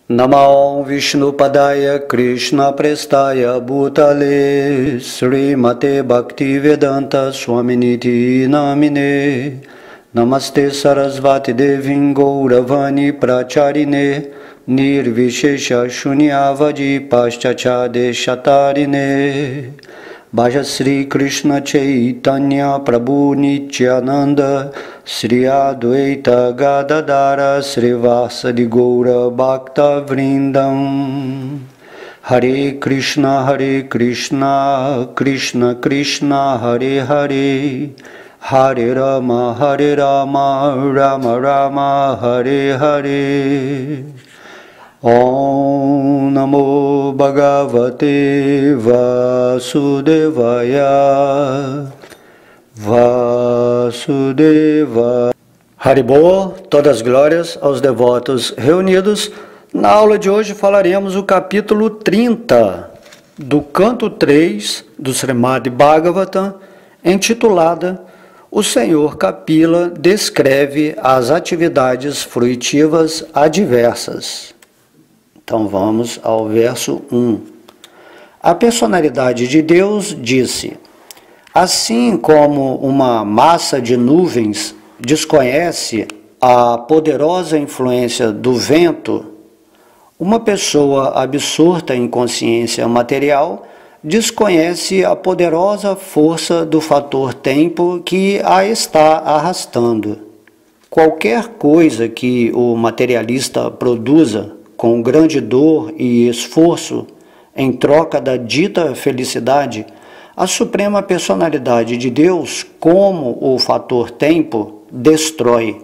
Namo Vishnupadaya Krishna Prestaya Bhutale Srimate Bhaktivedanta Swaminiti Namine Namaste Sarasvati Devim Gauravani Pracharine Nirvishesha Shunyavadi Paschachade Shatarine Bhaja Sri Krishna Chaitanya Prabhu Nityananda Sri Advaita Gadadara Srivasadi Gaura Bhakta Vrindam Hare Krishna Krishna Krishna Hare Hare Hare Rama Rama Rama Hare Hare Om Namo Bhagavate Vasudevaya Vasudeva. Haribol, todas as glórias aos devotos reunidos. Na aula de hoje falaremos o capítulo 30 do canto 3 do Srimad Bhagavatam, intitulada O Senhor Kapila descreve as atividades fruitivas adversas. Então vamos ao verso 1. A personalidade de Deus disse: assim como uma massa de nuvens desconhece a poderosa influência do vento, uma pessoa absorta em consciência material desconhece a poderosa força do fator tempo que a está arrastando. Qualquer coisa que o materialista produza com grande dor e esforço em troca da dita felicidade, a suprema personalidade de Deus, como o fator tempo, destrói,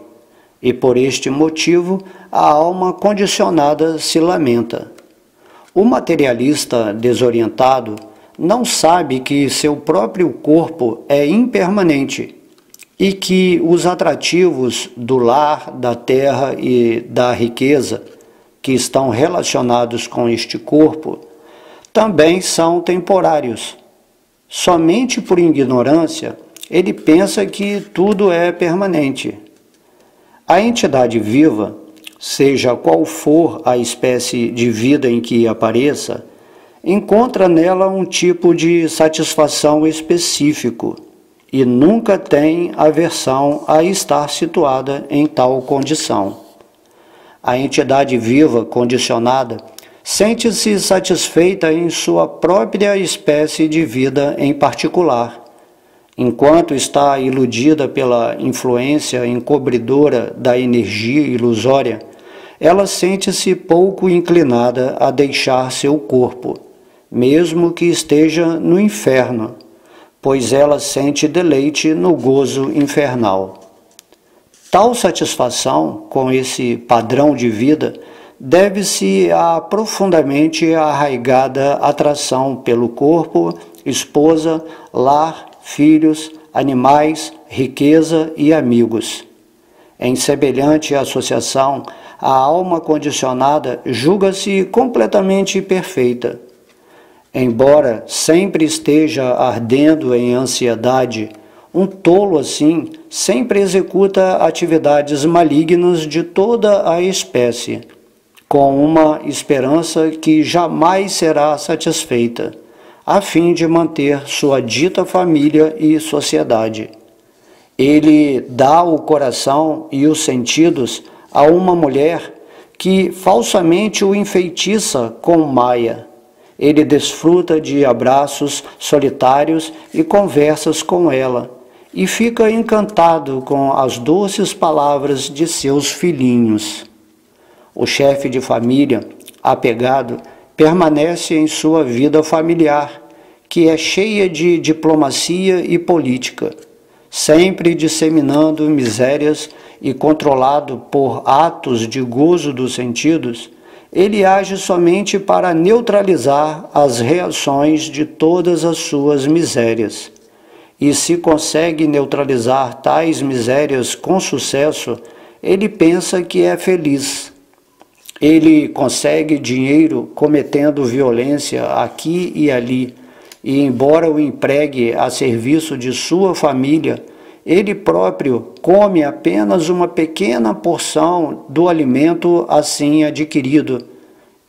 e por este motivo a alma condicionada se lamenta. O materialista desorientado não sabe que seu próprio corpo é impermanente e que os atrativos do lar, da terra e da riqueza que estão relacionados com este corpo também são temporários. Somente por ignorância, ele pensa que tudo é permanente. A entidade viva, seja qual for a espécie de vida em que apareça, encontra nela um tipo de satisfação específico e nunca tem aversão a estar situada em tal condição. A entidade viva condicionada sente-se satisfeita em sua própria espécie de vida em particular. Enquanto está iludida pela influência encobridora da energia ilusória, ela sente-se pouco inclinada a deixar seu corpo, mesmo que esteja no inferno, pois ela sente deleite no gozo infernal. Tal satisfação com esse padrão de vida deve-se à profundamente arraigada atração pelo corpo, esposa, lar, filhos, animais, riqueza e amigos. Em semelhante associação, a alma condicionada julga-se completamente perfeita. Embora sempre esteja ardendo em ansiedade, um tolo assim sempre executa atividades malignas de toda a espécie, com uma esperança que jamais será satisfeita, a fim de manter sua dita família e sociedade. Ele dá o coração e os sentidos a uma mulher que falsamente o enfeitiça com maia. Ele desfruta de abraços solitários e conversas com ela, e fica encantado com as doces palavras de seus filhinhos. O chefe de família, apegado, permanece em sua vida familiar, que é cheia de diplomacia e política, sempre disseminando misérias e controlado por atos de gozo dos sentidos. Ele age somente para neutralizar as reações de todas as suas misérias. E se consegue neutralizar tais misérias com sucesso, ele pensa que é feliz. Ele consegue dinheiro cometendo violência aqui e ali, e embora o empregue a serviço de sua família, ele próprio come apenas uma pequena porção do alimento assim adquirido,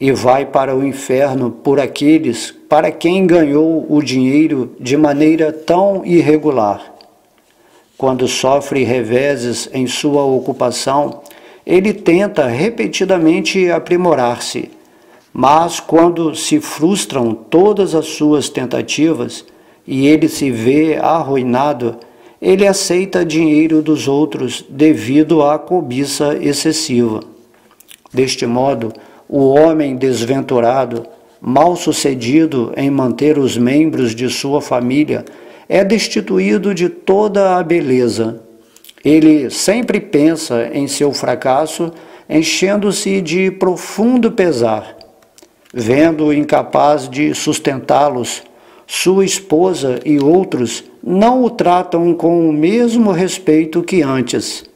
e vai para o inferno por aqueles para quem ganhou o dinheiro de maneira tão irregular. Quando sofre reveses em sua ocupação, ele tenta repetidamente aprimorar-se, mas quando se frustram todas as suas tentativas e ele se vê arruinado, ele aceita dinheiro dos outros devido à cobiça excessiva. Deste modo, o homem desventurado, mal-sucedido em manter os membros de sua família, é destituído de toda a beleza. Ele sempre pensa em seu fracasso, enchendo-se de profundo pesar. Vendo-o incapaz de sustentá-los, sua esposa e outros não o tratam com o mesmo respeito que antes.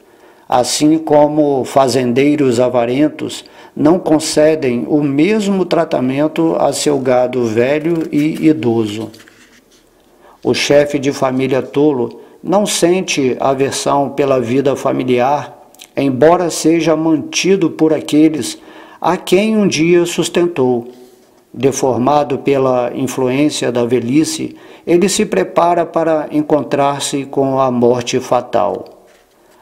Assim como fazendeiros avarentos não concedem o mesmo tratamento a seu gado velho e idoso. O chefe de família tolo não sente aversão pela vida familiar, embora seja mantido por aqueles a quem um dia sustentou. Deformado pela influência da velhice, ele se prepara para encontrar-se com a morte fatal.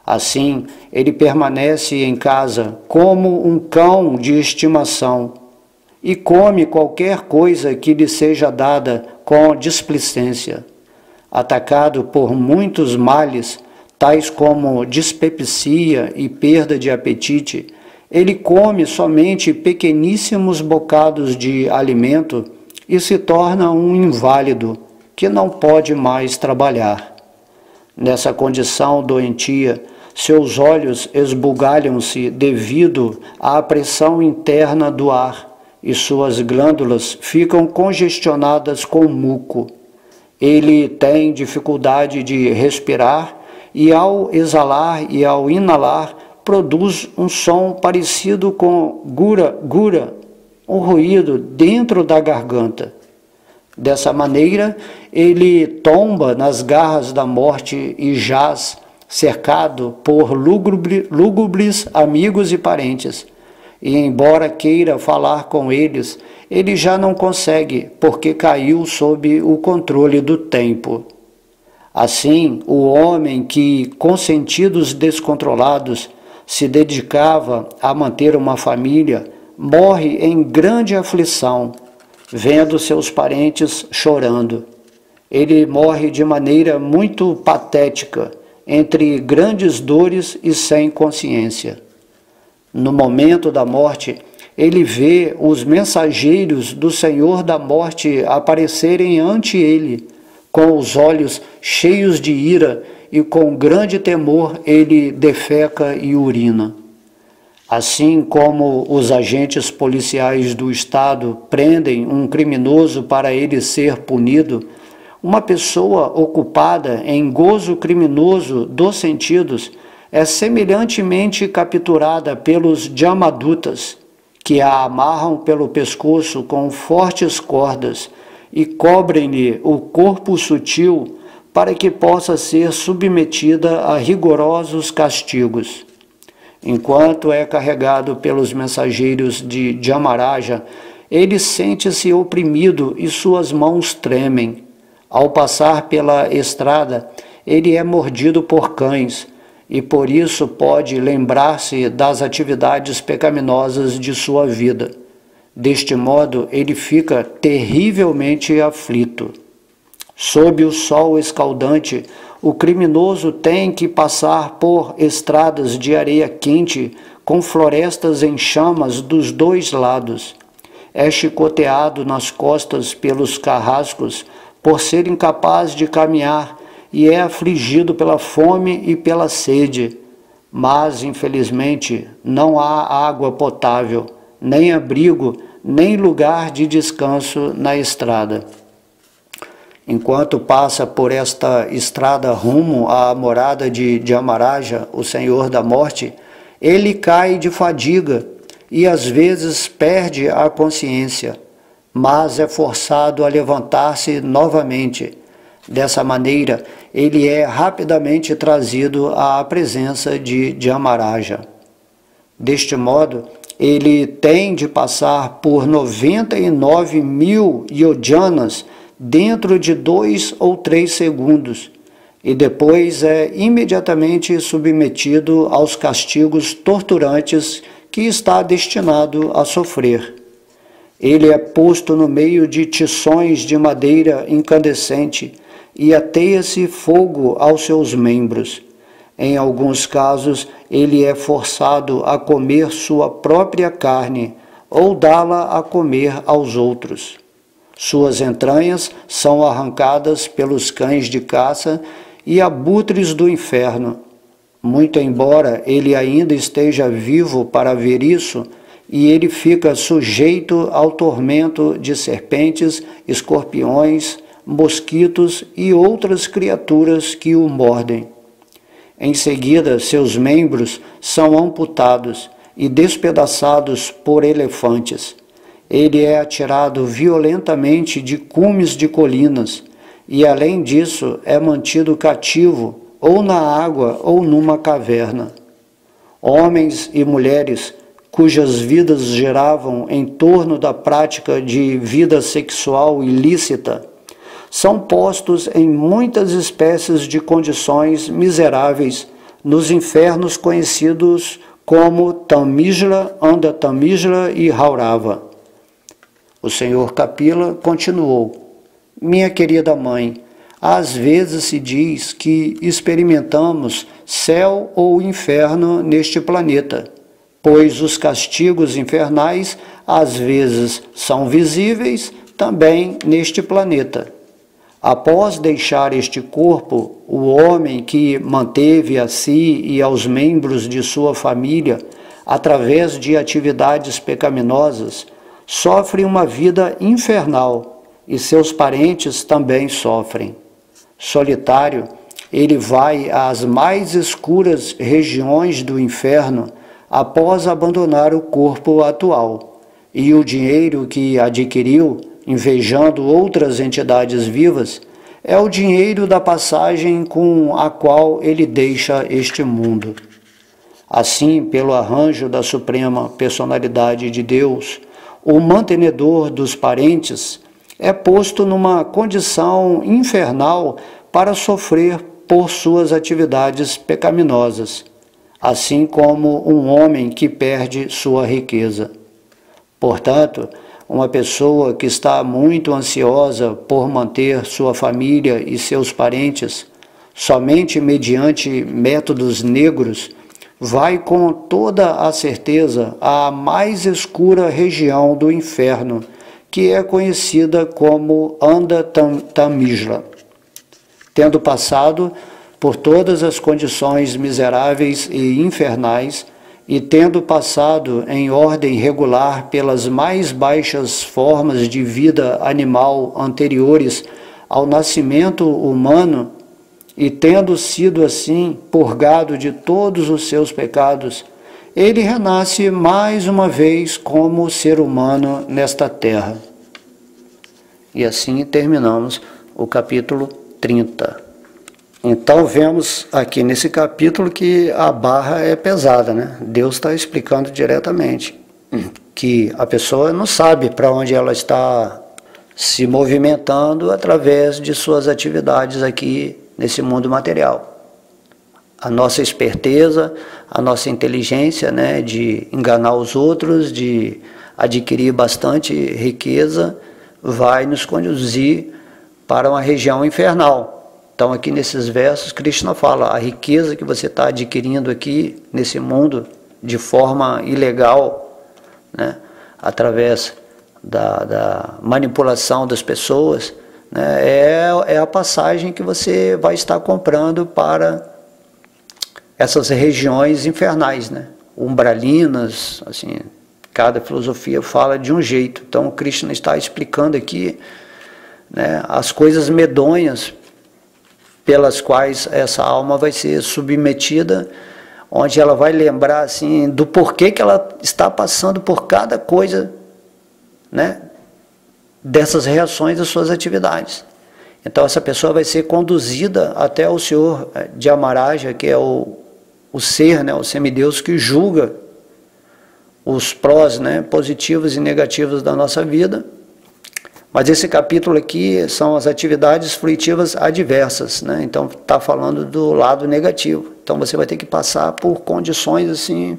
Assim, ele permanece em casa como um cão de estimação e come qualquer coisa que lhe seja dada com displicência. Atacado por muitos males, tais como dispepsia e perda de apetite, ele come somente pequeníssimos bocados de alimento e se torna um inválido que não pode mais trabalhar. Nessa condição doentia, seus olhos esbugalham-se devido à pressão interna do ar e suas glândulas ficam congestionadas com muco. Ele tem dificuldade de respirar e, ao exalar e ao inalar, produz um som parecido com gura-gura, um ruído dentro da garganta. Dessa maneira, ele tomba nas garras da morte e jaz, cercado por lúgubres amigos e parentes. E, embora queira falar com eles, ele já não consegue, porque caiu sob o controle do tempo. Assim, o homem que, com sentidos descontrolados, se dedicava a manter uma família, morre em grande aflição, vendo seus parentes chorando. Ele morre de maneira muito patética, entre grandes dores e sem consciência. No momento da morte, ele vê os mensageiros do Senhor da morte aparecerem ante ele, com os olhos cheios de ira, e com grande temor ele defeca e urina. Assim como os agentes policiais do Estado prendem um criminoso para ele ser punido, uma pessoa ocupada em gozo criminoso dos sentidos é semelhantemente capturada pelos jamadutas, que a amarram pelo pescoço com fortes cordas e cobrem-lhe o corpo sutil para que possa ser submetida a rigorosos castigos. Enquanto é carregado pelos mensageiros de Dhamaraja, ele sente-se oprimido e suas mãos tremem. Ao passar pela estrada, ele é mordido por cães e por isso pode lembrar-se das atividades pecaminosas de sua vida. Deste modo, ele fica terrivelmente aflito. Sob o sol escaldante, o criminoso tem que passar por estradas de areia quente com florestas em chamas dos dois lados. É chicoteado nas costas pelos carrascos por ser incapaz de caminhar e é afligido pela fome e pela sede. Mas, infelizmente, não há água potável, nem abrigo, nem lugar de descanso na estrada. Enquanto passa por esta estrada rumo à morada de Dhamaraja, o Senhor da Morte, ele cai de fadiga e às vezes perde a consciência, mas é forçado a levantar-se novamente. Dessa maneira, ele é rapidamente trazido à presença de Dhamaraja. Deste modo, ele tem de passar por 99.000 yojanas dentro de 2 ou 3 segundos, e depois é imediatamente submetido aos castigos torturantes que está destinado a sofrer. Ele é posto no meio de tições de madeira incandescente e ateia-se fogo aos seus membros. Em alguns casos, ele é forçado a comer sua própria carne ou dá-la a comer aos outros. Suas entranhas são arrancadas pelos cães de caça e abutres do inferno. Muito embora ele ainda esteja vivo para ver isso, e ele fica sujeito ao tormento de serpentes, escorpiões, mosquitos e outras criaturas que o mordem. Em seguida, seus membros são amputados e despedaçados por elefantes. Ele é atirado violentamente de cumes de colinas e, além disso, é mantido cativo ou na água ou numa caverna. Homens e mulheres cujas vidas giravam em torno da prática de vida sexual ilícita são postos em muitas espécies de condições miseráveis nos infernos conhecidos como Tamijla, Andatamijla e Haurava. O Senhor Kapila continuou: minha querida mãe, às vezes se diz que experimentamos céu ou inferno neste planeta, pois os castigos infernais às vezes são visíveis também neste planeta. Após deixar este corpo, o homem que manteve a si e aos membros de sua família, através de atividades pecaminosas, sofre uma vida infernal e seus parentes também sofrem. Solitário, ele vai às mais escuras regiões do inferno após abandonar o corpo atual, e o dinheiro que adquiriu, invejando outras entidades vivas, é o dinheiro da passagem com a qual ele deixa este mundo. Assim, pelo arranjo da Suprema Personalidade de Deus, o mantenedor dos parentes é posto numa condição infernal para sofrer por suas atividades pecaminosas, assim como um homem que perde sua riqueza. Portanto, uma pessoa que está muito ansiosa por manter sua família e seus parentes, somente mediante métodos negros, vai com toda a certeza à mais escura região do inferno, que é conhecida como Andatamijla. Tendo passado por todas as condições miseráveis e infernais, e tendo passado em ordem regular pelas mais baixas formas de vida animal anteriores ao nascimento humano, e tendo sido assim purgado de todos os seus pecados, ele renasce mais uma vez como ser humano nesta terra. E assim terminamos o capítulo 30. Então vemos aqui nesse capítulo que a barra é pesada, né? Deus está explicando diretamente que a pessoa não sabe para onde ela está se movimentando através de suas atividades aqui nesse mundo material. A nossa esperteza, a nossa inteligência, né, de enganar os outros, de adquirir bastante riqueza, vai nos conduzir para uma região infernal. Então aqui nesses versos, Krishna fala, a riqueza que você está adquirindo aqui nesse mundo de forma ilegal, né, através da manipulação das pessoas, né, é a passagem que você vai estar comprando para essas regiões infernais, né, umbralinas, assim, cada filosofia fala de um jeito. Então Krishna está explicando aqui, né, as coisas medonhas pelas quais essa alma vai ser submetida, onde ela vai lembrar assim do porquê que ela está passando por cada coisa, né, dessas reações das suas atividades. Então essa pessoa vai ser conduzida até o Senhor Dhyamaraja, que é o ser, né, o semideus que julga os prós, né, positivos e negativos da nossa vida. Mas esse capítulo aqui são as atividades fruitivas adversas, né? Então está falando do lado negativo. Então você vai ter que passar por condições assim.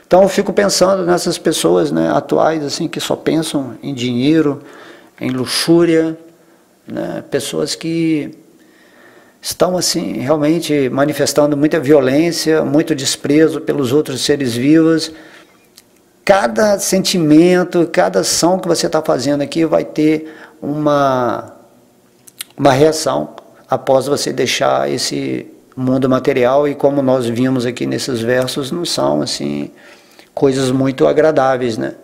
Então eu fico pensando nessas pessoas, né, atuais assim, que só pensam em dinheiro, em luxúria, né? Pessoas que estão assim realmente manifestando muita violência, muito desprezo pelos outros seres vivos. Cada sentimento, cada ação que você está fazendo aqui vai ter uma reação após você deixar esse mundo material, e como nós vimos aqui nesses versos, não são assim coisas muito agradáveis, né?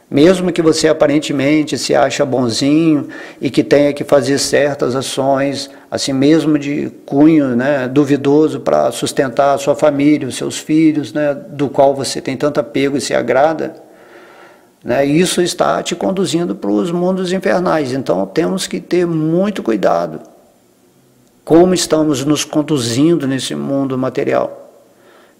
Mesmo que você aparentemente se acha bonzinho e que tenha que fazer certas ações, assim mesmo de cunho, né, duvidoso, para sustentar a sua família, os seus filhos, né, do qual você tem tanto apego e se agrada, né, isso está te conduzindo para os mundos infernais. Então temos que ter muito cuidado como estamos nos conduzindo nesse mundo material.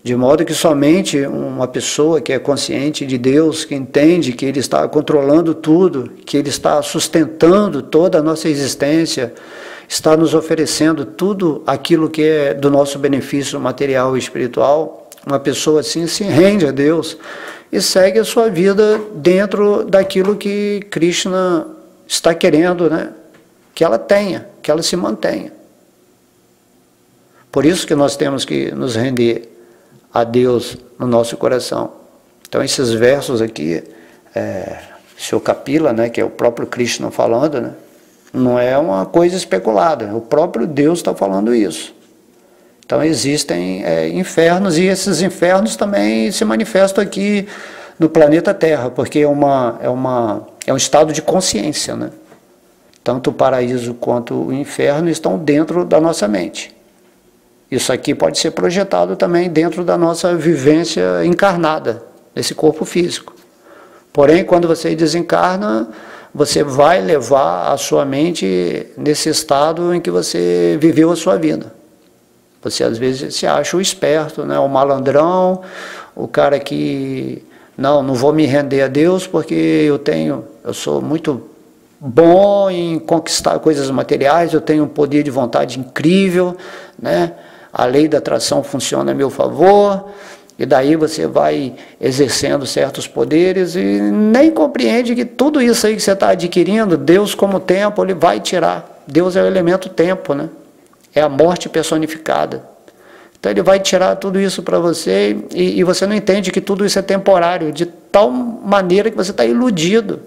De modo que somente uma pessoa que é consciente de Deus, que entende que Ele está controlando tudo, que Ele está sustentando toda a nossa existência, está nos oferecendo tudo aquilo que é do nosso benefício material e espiritual, uma pessoa assim se rende a Deus e segue a sua vida dentro daquilo que Krishna está querendo, né, que ela tenha, que ela se mantenha. Por isso que nós temos que nos render a Deus no nosso coração. Então esses versos aqui, Sr. Kapila, né, que é o próprio Krishna falando, né, não é uma coisa especulada, o próprio Deus está falando isso. Então existem infernos, e esses infernos também se manifestam aqui no planeta Terra, porque é um estado de consciência, né? Tanto o paraíso quanto o inferno estão dentro da nossa mente. Isso aqui pode ser projetado também dentro da nossa vivência encarnada, nesse corpo físico. Porém, quando você desencarna, você vai levar a sua mente nesse estado em que você viveu a sua vida. Você às vezes se acha o esperto, né? O malandrão, o cara que não vou me render a Deus porque eu sou muito bom em conquistar coisas materiais, eu tenho um poder de vontade incrível, né? A lei da atração funciona a meu favor, e daí você vai exercendo certos poderes e nem compreende que tudo isso aí que você está adquirindo, Deus como tempo, Ele vai tirar. Deus é o elemento tempo, né? É a morte personificada. Então Ele vai tirar tudo isso para você, e você não entende que tudo isso é temporário, de tal maneira que você está iludido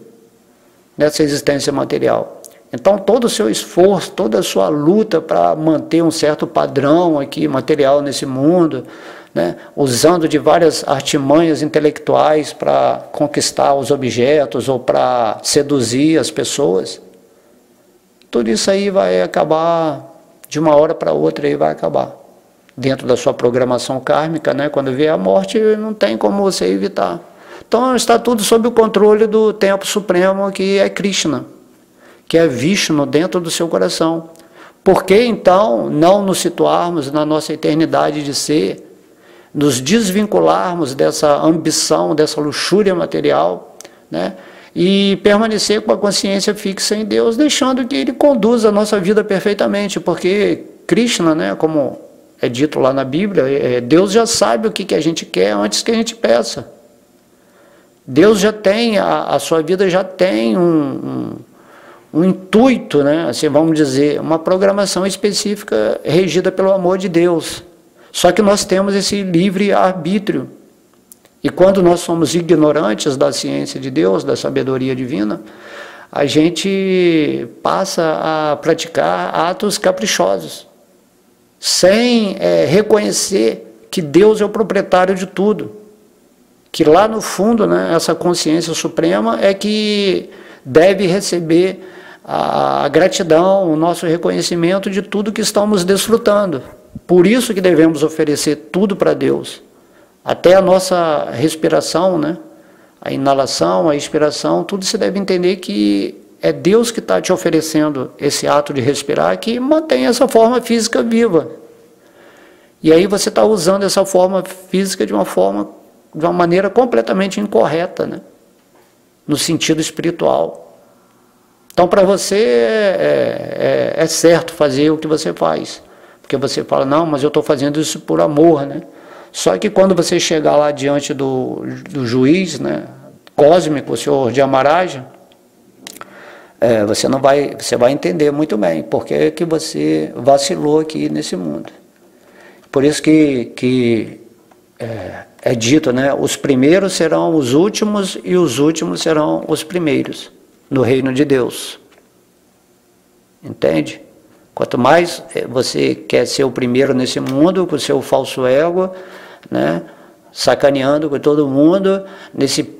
nessa existência material. Então todo o seu esforço, toda a sua luta para manter um certo padrão aqui material nesse mundo, né, usando de várias artimanhas intelectuais para conquistar os objetos ou para seduzir as pessoas, tudo isso aí vai acabar, de uma hora para outra aí vai acabar. Dentro da sua programação kármica, né, quando vier a morte, não tem como você evitar. Então está tudo sob o controle do tempo supremo, que é Krishna, que é Vishnu dentro do seu coração. Por que então não nos situarmos na nossa eternidade de ser, nos desvincularmos dessa ambição, dessa luxúria material, né, e permanecer com a consciência fixa em Deus, deixando que Ele conduza a nossa vida perfeitamente, porque Krishna, né, como é dito lá na Bíblia, Deus já sabe o que a gente quer antes que a gente peça. Deus já tem, a sua vida já tem um intuito, né, assim, vamos dizer, uma programação específica regida pelo amor de Deus. Só que nós temos esse livre arbítrio. E quando nós somos ignorantes da ciência de Deus, da sabedoria divina, a gente passa a praticar atos caprichosos, sem reconhecer que Deus é o proprietário de tudo. Que lá no fundo, né, essa consciência suprema é que deve receber a gratidão, o nosso reconhecimento de tudo que estamos desfrutando. Por isso que devemos oferecer tudo para Deus. Até a nossa respiração, né? A inalação, a expiração, tudo se deve entender que é Deus que está te oferecendo esse ato de respirar que mantém essa forma física viva. E aí você está usando essa forma física de uma forma de uma maneira completamente incorreta, né? No sentido espiritual. Então, para você é certo fazer o que você faz, porque você fala, não, mas eu estou fazendo isso por amor, né? Só que quando você chegar lá diante do juiz, né, cósmico, o senhor Dhyamaraja, você vai entender muito bem porque que você vacilou aqui nesse mundo. Por isso que é dito, né, os primeiros serão os últimos e os últimos serão os primeiros no reino de Deus. Entende? Quanto mais você quer ser o primeiro nesse mundo, com o seu falso ego, né, sacaneando com todo mundo, nesse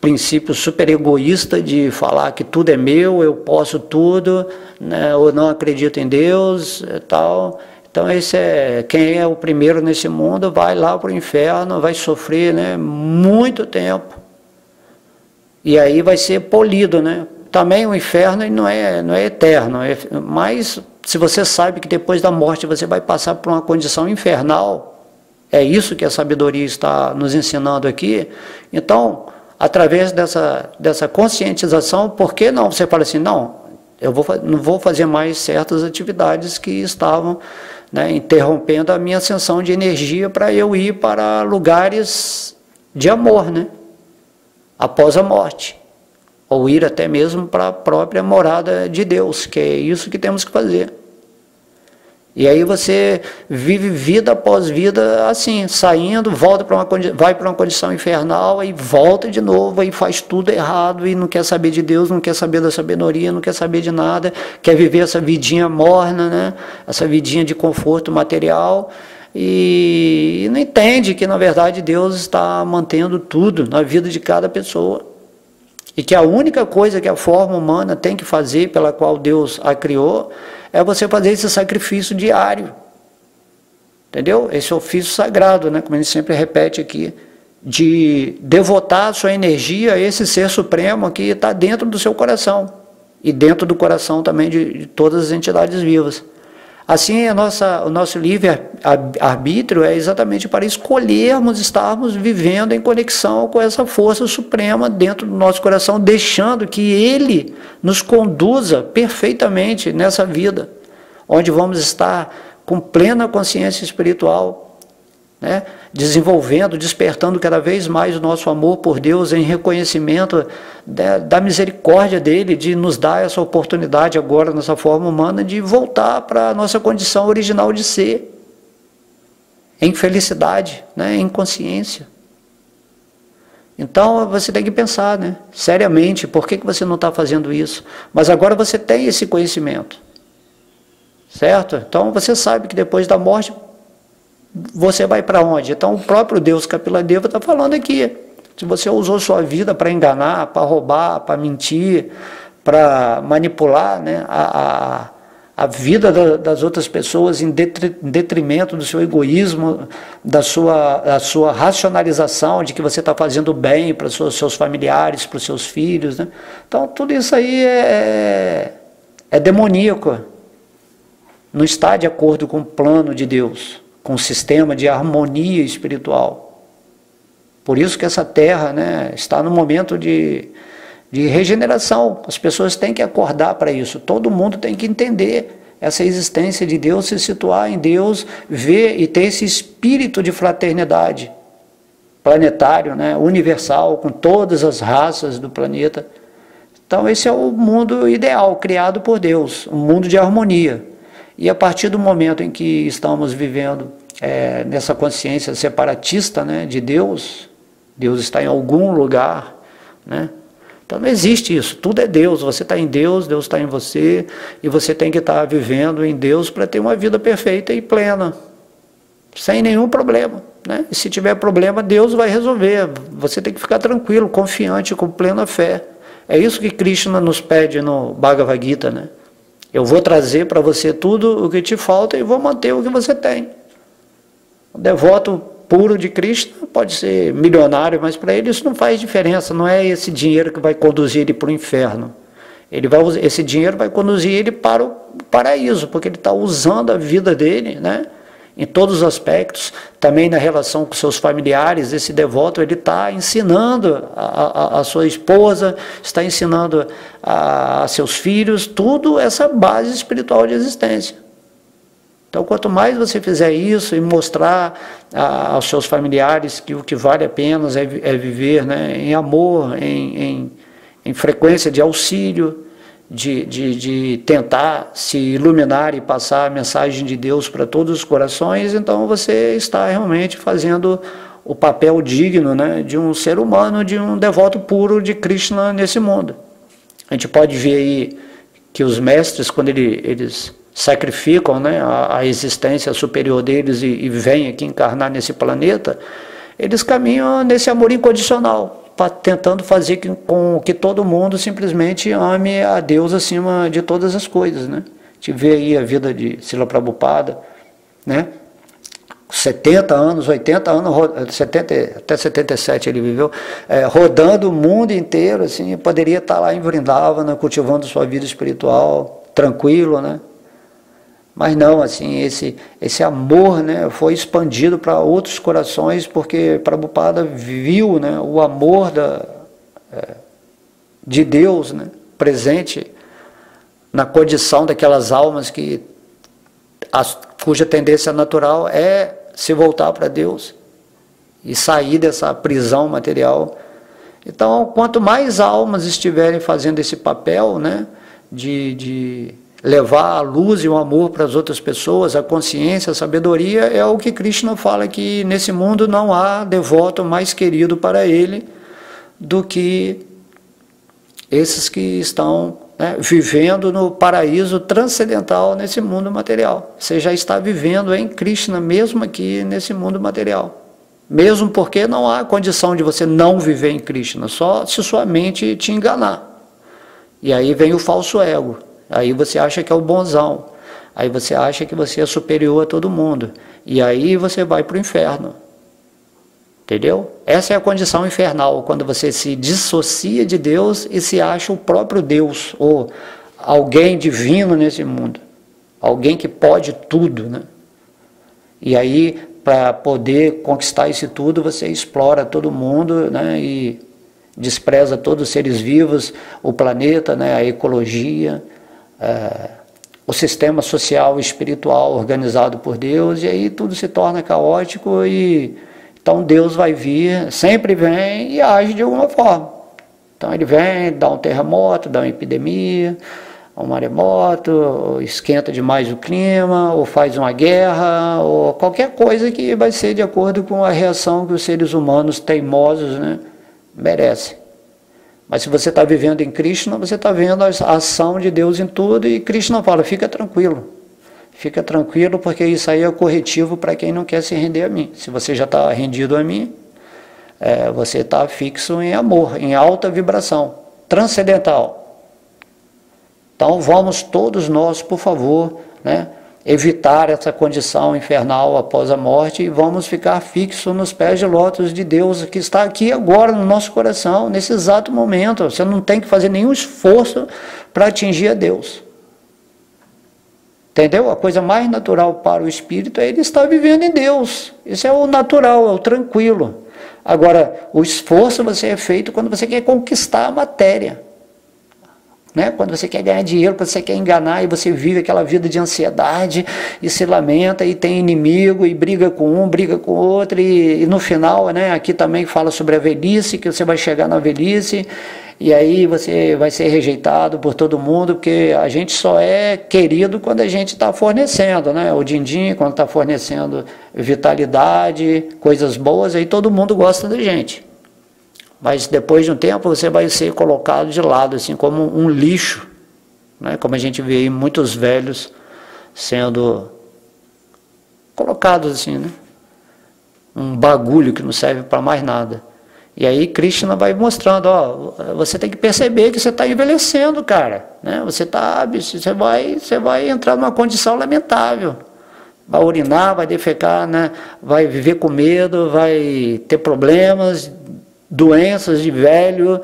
princípio super egoísta de falar que tudo é meu, eu posso tudo, né, ou não acredito em Deus e tal. Então quem é o primeiro nesse mundo vai lá para o inferno, vai sofrer, né, muito tempo. E aí vai ser polido, né? Também o inferno não é eterno, mas se você sabe que depois da morte você vai passar por uma condição infernal, é isso que a sabedoria está nos ensinando aqui. Então, através dessa conscientização, por que não? Você fala assim, não, não vou fazer mais certas atividades que estavam, né, interrompendo a minha ascensão de energia para eu ir para lugares de amor, né, após a morte. Ou ir até mesmo para a própria morada de Deus, que é isso que temos que fazer. E aí você vive vida após vida assim, saindo, vai para uma condição infernal, aí volta de novo, aí faz tudo errado, e não quer saber de Deus, não quer saber da sabedoria, não quer saber de nada, quer viver essa vidinha morna, né? Essa vidinha de conforto material, e não entende que, na verdade, Deus está mantendo tudo na vida de cada pessoa. E que a única coisa que a forma humana tem que fazer, pela qual Deus a criou, é você fazer esse sacrifício diário. Entendeu? Esse ofício sagrado, né? Como a gente sempre repete aqui, de devotar a sua energia a esse ser supremo que está dentro do seu coração. E dentro do coração também de todas as entidades vivas. Assim, o nosso livre-arbítrio é exatamente para escolhermos estarmos vivendo em conexão com essa força suprema dentro do nosso coração, deixando que Ele nos conduza perfeitamente nessa vida, onde vamos estar com plena consciência espiritual, né? Desenvolvendo, despertando cada vez mais o nosso amor por Deus em reconhecimento da misericórdia dele, de nos dar essa oportunidade agora, nessa forma humana, de voltar para a nossa condição original de ser, em felicidade, né? Em consciência. Então você tem que pensar, né, seriamente, por que você não está fazendo isso? Mas agora você tem esse conhecimento, certo? Então você sabe que depois da morte você vai para onde? Então o próprio Deus Kapiladeva está falando aqui. Se você usou sua vida para enganar, para roubar, para mentir, para manipular, né, a vida das outras pessoas em detrimento do seu egoísmo, da sua racionalização de que você está fazendo bem para os seus familiares, para os seus filhos, né? Então tudo isso aí é demoníaco. Não está de acordo com o plano de Deus, com o sistema de harmonia espiritual. Por isso que essa terra, né, está no momento de regeneração. As pessoas têm que acordar para isso. Todo mundo tem que entender essa existência de Deus, se situar em Deus, ver e ter esse espírito de fraternidade planetário, né, universal, com todas as raças do planeta. Então esse é o mundo ideal, criado por Deus, um mundo de harmonia. E a partir do momento em que estamos vivendo nessa consciência separatista, né, de Deus, Deus está em algum lugar, né? Então não existe isso, tudo é Deus, você está em Deus, Deus está em você, e você tem que estar vivendo em Deus para ter uma vida perfeita e plena, sem nenhum problema, né? E se tiver problema, Deus vai resolver, você tem que ficar tranquilo, confiante, com plena fé. É isso que Krishna nos pede no Bhagavad Gita, né? Eu vou trazer para você tudo o que te falta e vou manter o que você tem. O devoto puro de Krishna pode ser milionário, mas para ele isso não faz diferença, não é esse dinheiro que vai conduzir ele para o inferno. Esse dinheiro vai conduzir ele para o paraíso, porque ele está usando a vida dele, né, em todos os aspectos, também na relação com seus familiares. Esse devoto, ele está ensinando a sua esposa, está ensinando a seus filhos, tudo essa base espiritual de existência. Então, quanto mais você fizer isso e mostrar aos seus familiares que o que vale a pena é viver, né, em amor, em frequência de auxílio, de tentar se iluminar e passar a mensagem de Deus para todos os corações, então você está realmente fazendo o papel digno, né, de um ser humano, de um devoto puro de Krishna nesse mundo. A gente pode ver aí que os mestres, quando eles sacrificam, né, a existência superior deles e vêm aqui encarnar nesse planeta, eles caminham nesse amor incondicional, tentando fazer com que todo mundo simplesmente ame a Deus acima de todas as coisas, né? A gente vê aí a vida de Srila Prabhupada, né? 70 anos, 80 anos, 70, até 77 ele viveu, rodando o mundo inteiro, assim, poderia estar lá em Vrindavana, cultivando sua vida espiritual, tranquilo, né? Mas não, assim, esse amor, né, foi expandido para outros corações, porque Prabhupada viu, né, o amor de Deus, né, presente na condição daquelas almas cuja tendência natural é se voltar para Deus e sair dessa prisão material. Então, quanto mais almas estiverem fazendo esse papel, né, de levar a luz e o amor para as outras pessoas, a consciência, a sabedoria, é o que Krishna fala, que nesse mundo não há devoto mais querido para ele do que esses que estão, né, vivendo no paraíso transcendental nesse mundo material. Você já está vivendo em Krishna, mesmo aqui nesse mundo material. Mesmo porque não há condição de você não viver em Krishna, só se sua mente te enganar. E aí vem o falso ego. Aí você acha que é o bonzão, aí você acha que você é superior a todo mundo, e aí você vai para o inferno, entendeu? Essa é a condição infernal, quando você se dissocia de Deus e se acha o próprio Deus, ou alguém divino nesse mundo, alguém que pode tudo, né? E aí, para poder conquistar isso tudo, você explora todo mundo, né, e despreza todos os seres vivos, o planeta, né, a ecologia, o sistema social e espiritual organizado por Deus, e aí tudo se torna caótico, e então Deus vai vir, sempre vem e age de alguma forma. Então ele vem, dá um terremoto, dá uma epidemia, um maremoto, ou esquenta demais o clima, ou faz uma guerra, ou qualquer coisa que vai ser de acordo com a reação que os seres humanos teimosos, né, merecem. Mas se você está vivendo em Krishna, você está vendo a ação de Deus em tudo, e Krishna fala, fica tranquilo, porque isso aí é o corretivo para quem não quer se render a mim. Se você já está rendido a mim, você está fixo em amor, em alta vibração, transcendental. Então vamos todos nós, por favor, né, evitar essa condição infernal após a morte, e vamos ficar fixos nos pés de lótus de Deus, que está aqui agora no nosso coração, nesse exato momento. Você não tem que fazer nenhum esforço para atingir a Deus. Entendeu? A coisa mais natural para o espírito é ele estar vivendo em Deus. Isso é o natural, é o tranquilo. Agora, o esforço você é feito quando você quer conquistar a matéria. Né? Quando você quer ganhar dinheiro, quando você quer enganar, e você vive aquela vida de ansiedade, e se lamenta, e tem inimigo, e briga com um, briga com outro, e no final, né, aqui também fala sobre a velhice, que você vai chegar na velhice, e aí você vai ser rejeitado por todo mundo, porque a gente só é querido quando a gente está fornecendo, né? O din-din, quando está fornecendo vitalidade, coisas boas, aí todo mundo gosta da gente. Mas depois de um tempo você vai ser colocado de lado, assim como um lixo, né? Como a gente vê aí muitos velhos sendo colocados assim, né? Um bagulho que não serve para mais nada. E aí Krishna vai mostrando, ó, você tem que perceber que você está envelhecendo, cara, né? Você vai entrar numa condição lamentável. Vai urinar, vai defecar, né? Vai viver com medo, vai ter problemas, doenças de velho,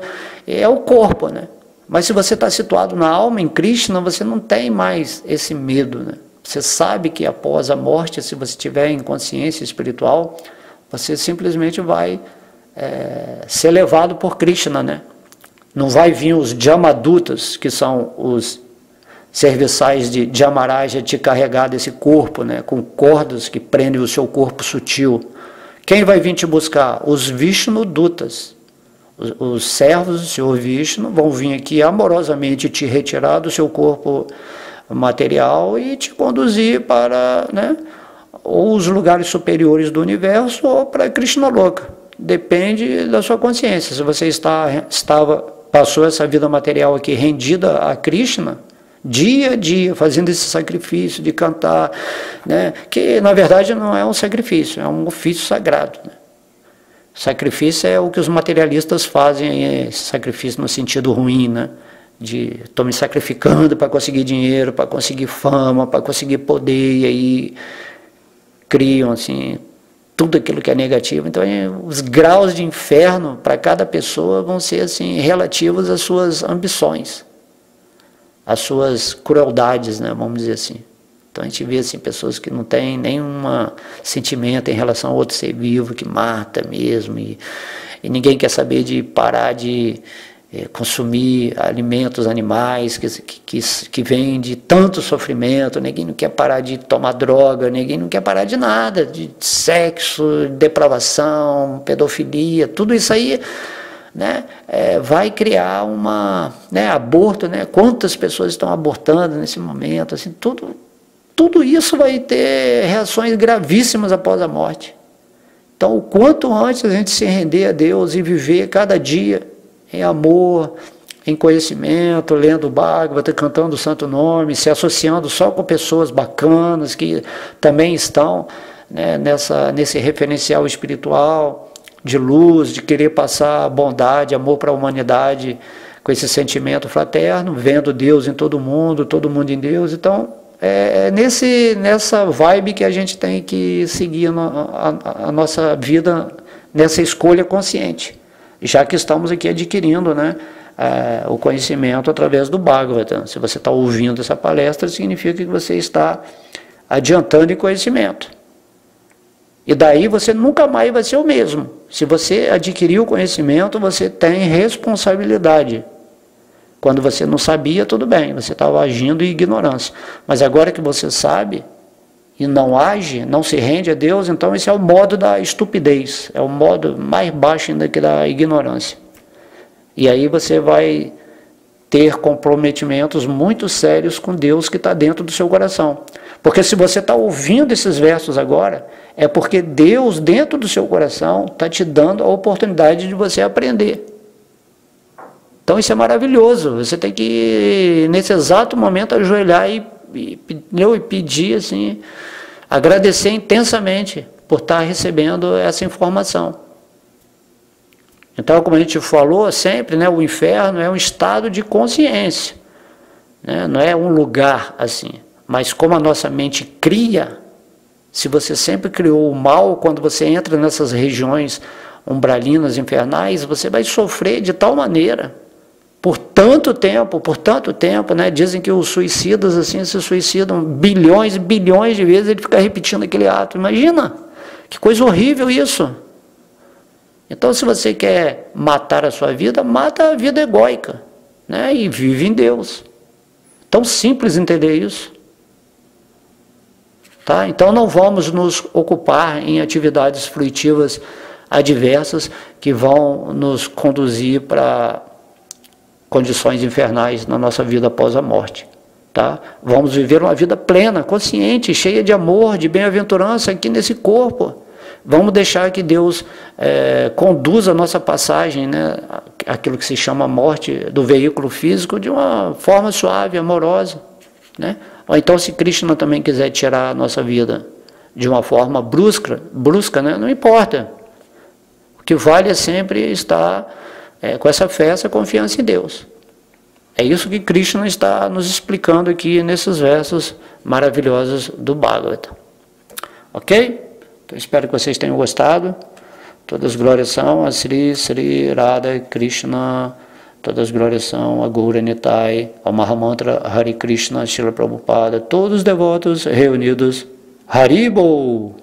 é o corpo, né? Mas se você está situado na alma, em Krishna, você não tem mais esse medo, né? Você sabe que após a morte, se você estiver em consciência espiritual, você simplesmente vai ser levado por Krishna, né? Não vai vir os Jamadutas, que são os serviçais de Jamaraja, te carregar desse corpo, né? Com cordas que prendem o seu corpo sutil. Quem vai vir te buscar? Os Vishnudutas. Os servos do Senhor Vishnu vão vir aqui amorosamente te retirar do seu corpo material e te conduzir para, né, ou os lugares superiores do universo ou para Krishna Loka. Depende da sua consciência. Se você passou essa vida material aqui rendida a Krishna, dia a dia, fazendo esse sacrifício de cantar, né, que na verdade não é um sacrifício, é um ofício sagrado, né? Sacrifício é o que os materialistas fazem, sacrifício no sentido ruim, né? De estou me sacrificando para conseguir dinheiro, para conseguir fama, para conseguir poder, e aí criam assim tudo aquilo que é negativo. Então os graus de inferno para cada pessoa vão ser assim relativos às suas ambições, às suas crueldades, né? Vamos dizer assim. Então a gente vê assim, pessoas que não têm nenhum sentimento em relação a outro ser vivo, que mata mesmo, e ninguém quer saber de parar de consumir alimentos animais que vêm de tanto sofrimento, ninguém não quer parar de tomar droga, ninguém não quer parar de nada, de sexo, depravação, pedofilia, tudo isso aí, né, vai criar aborto, né? Quantas pessoas estão abortando nesse momento, assim, tudo isso vai ter reações gravíssimas após a morte. Então, o quanto antes a gente se render a Deus e viver cada dia em amor, em conhecimento, lendo o Bhagavata, cantando o Santo Nome, se associando só com pessoas bacanas que também estão, né, nesse referencial espiritual de luz, de querer passar bondade, amor para a humanidade, com esse sentimento fraterno, vendo Deus em todo mundo em Deus. Então, nessa vibe que a gente tem que seguir a nossa vida, nessa escolha consciente, já que estamos aqui adquirindo, né, o conhecimento através do Bhagavata. Se você está ouvindo essa palestra, significa que você está adiantando em conhecimento. E daí você nunca mais vai ser o mesmo. Se você adquiriu o conhecimento, você tem responsabilidade. Quando você não sabia, tudo bem, você estava agindo em ignorância. Mas agora que você sabe e não age, não se rende a Deus, então esse é o modo da estupidez, é o modo mais baixo ainda que da ignorância. E aí você vai ter comprometimentos muito sérios com Deus que está dentro do seu coração. Porque se você está ouvindo esses versos agora, é porque Deus dentro do seu coração está te dando a oportunidade de você aprender. Então isso é maravilhoso. Você tem que, nesse exato momento, ajoelhar e pedir, assim, agradecer intensamente por estar recebendo essa informação. Então, como a gente falou sempre, né, o inferno é um estado de consciência, né, não é um lugar assim. Mas como a nossa mente cria, se você sempre criou o mal, quando você entra nessas regiões umbralinas, infernais, você vai sofrer de tal maneira, por tanto tempo, né? Dizem que os suicidas assim se suicidam bilhões e bilhões de vezes, ele fica repetindo aquele ato. Imagina, que coisa horrível isso. Então, se você quer matar a sua vida, mata a vida egóica, né? E vive em Deus. Tão simples entender isso. Tá? Então, não vamos nos ocupar em atividades fruitivas adversas que vão nos conduzir para condições infernais na nossa vida após a morte. Tá? Vamos viver uma vida plena, consciente, cheia de amor, de bem-aventurança aqui nesse corpo. Vamos deixar que Deus conduza a nossa passagem, né, aquilo que se chama morte do veículo físico, de uma forma suave, amorosa. Né? Ou então, se Krishna também quiser tirar a nossa vida de uma forma brusca, né, não importa. O que vale é sempre estar com essa fé, essa confiança em Deus. É isso que Krishna está nos explicando aqui nesses versos maravilhosos do Bhagavata. Ok? Então, espero que vocês tenham gostado. Todas as glórias são a Sri Radha Krishna todas as glórias são a Gaura Nitai, ao Mahamantra Hare Krishna, Srila Prabhupada, todos os devotos reunidos. Haribol!